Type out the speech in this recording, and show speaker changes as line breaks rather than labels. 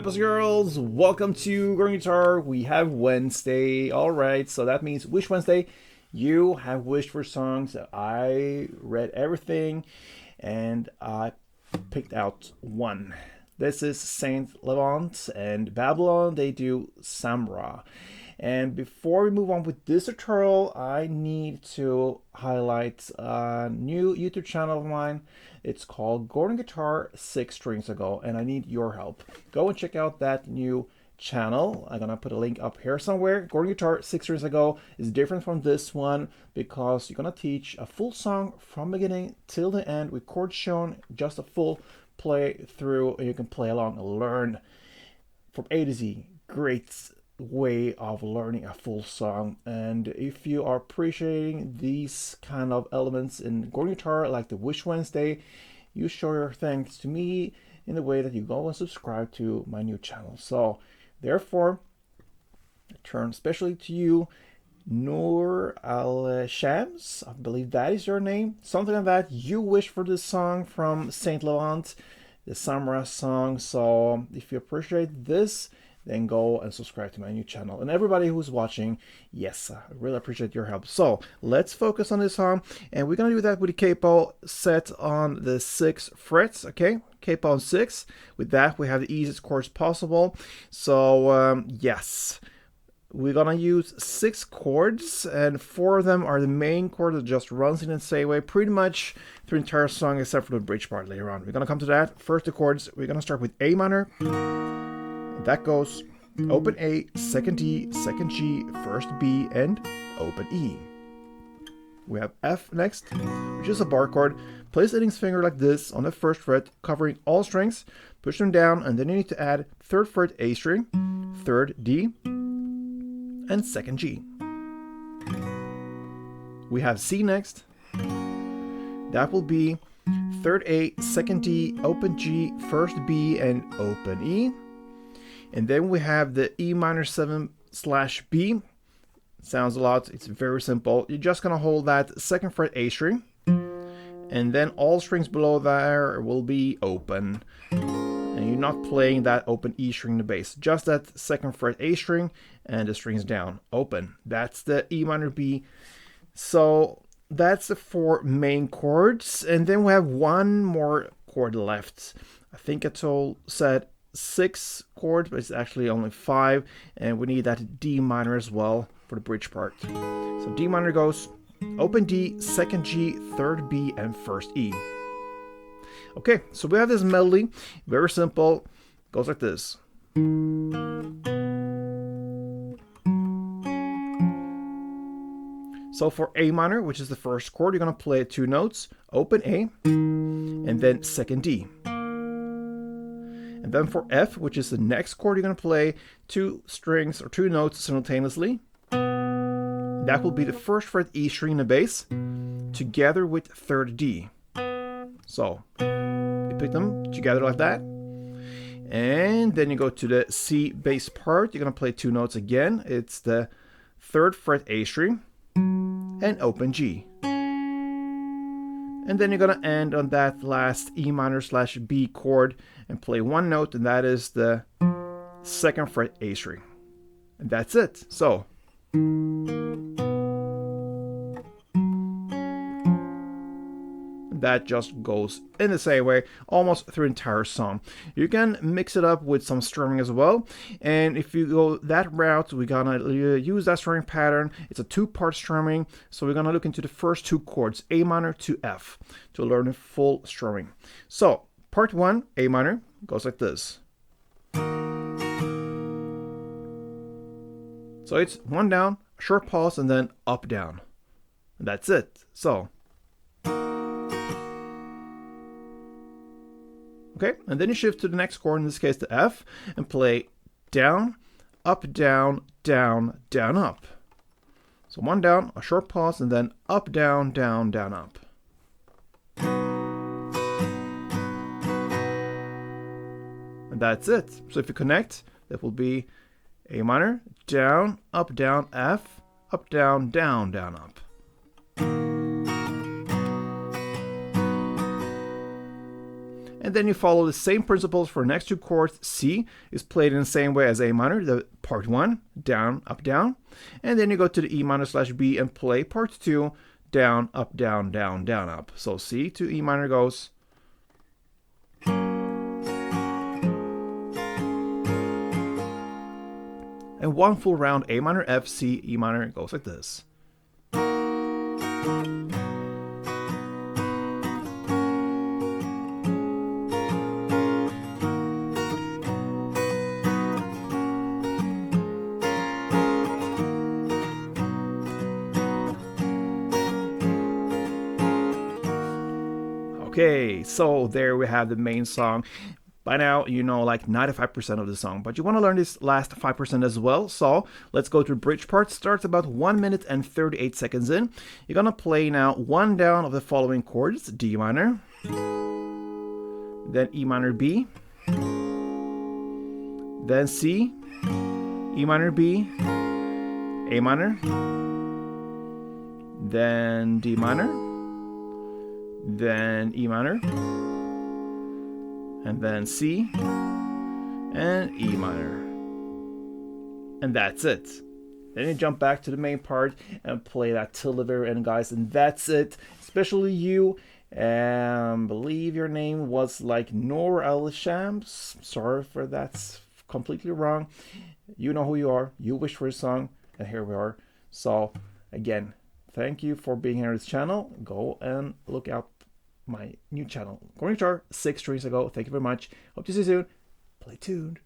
boys and girls? Welcome to Growing Guitar. We have Wednesday. Alright, so that means Wish Wednesday. You have wished for songs. I read everything and I picked out one. This is Saint Levant and Babylone. They do SAMRA. And before we move on with this tutorial, I need to highlight a new YouTube channel of mine. It's called Growing Guitar 6 Strings Ago, and I need your help. Go and check out that new channel. I'm gonna put a link up here somewhere. Growing Guitar 6 Strings Ago is different from this one because you're gonna teach a full song from beginning till the end with chords shown, just a full play through, and you can play along and learn from A to Z. Great way of learning a full song. And if you are appreciating these kind of elements in Growing Guitar, like the Wish Wednesday, you show your thanks to me in the way that you go and subscribe to my new channel. So therefore, I turn especially to you, Noor Al Shams, I believe that is your name, something like that. You wish for this song from Saint Levant, the SAMRA song. So if you appreciate this, then go and subscribe to my new channel. And everybody who's watching, yes, I really appreciate your help. So let's focus on this song, and we're gonna do that with the capo set on the 6 frets, okay? Capo on 6. With that, we have the easiest chords possible. So yes, we're gonna use 6 chords, and 4 of them are the main chord that just runs in the same way pretty much through the entire song, except for the bridge part later on. We're gonna come to that. First, the chords. We're gonna start with A minor. That goes open A, second D, second G, first B, and open E. We have F next, which is a bar chord. Place the index finger like this on the first fret, covering all strings. Push them down, and then you need to add third fret A string, third D, and second G. We have C next. That will be third A, second D, open G, first B, and open E. And then we have the E minor 7/B. Sounds a lot. It's very simple. You're just gonna hold that second fret A string, and then all strings below there will be open. And you're not playing that open E string in the bass, just that second fret A string and the strings down, open. That's the E minor B. So that's the 4 main chords, and then we have one more chord left. I think I said 6 chords, but it's actually only 5, and we need that D minor as well for the bridge part. So D minor goes open D, second G, third B, and first E. Okay, so we have this melody, very simple, goes like this. So for A minor, which is the first chord, you're gonna play 2 notes, open A, and then second D. And then for F, which is the next chord, you're going to play 2 strings or 2 notes simultaneously. That will be the first fret E string in the bass together with third D. So you pick them together like that. And then you go to the C bass part. You're going to play 2 notes again. It's the third fret A string and open G. And then you're going to end on that last E minor/B chord and play 1 note, and that is the second fret A string. And that's it. So that just goes in the same way almost through the entire song. You can mix it up with some strumming as well, and if you go that route, we're gonna use that strumming pattern. It's a 2-part strumming, so we're gonna look into the first 2 chords, A minor to F, to learn the full strumming. So part 1, A minor, goes like this. So it's 1 down, a short pause, and then up down, and that's it. So okay, and then you shift to the next chord, in this case the F, and play down, down, down, down, up. So 1 down, a short pause, and then up, down, down, down, up. And that's it. So if you connect, that will be A minor, down, F, up, down, down, down, up. And then you follow the same principles for next two chords. C is played in the same way as A minor, the part 1, down, up, down. And then you go to the E minor / B and play part 2, down, up, down, down, down, up. So C to E minor goes. And one full round A minor, F, C, E minor goes like this. Okay, so there we have the main song. By now, you know like 95% of the song, but you want to learn this last 5% as well. So let's go to the bridge part. Starts about 1 minute and 38 seconds in. You're going to play now one down of the following chords: D minor, then E minor B, then C, E minor B, A minor, then D minor, then E minor, and then C, and E minor. And that's it. Then you jump back to the main part and play that till the very end, guys. And that's it. Especially you. Believe your name was like Noor Al Shams. Sorry for that's completely wrong. You know who you are. You wished for a song. And here we are. So, again, thank you for being here on this channel. Go and look out my new channel, Gruvgear, 6 streams ago. Thank you very much. Hope to see you soon. Play tuned.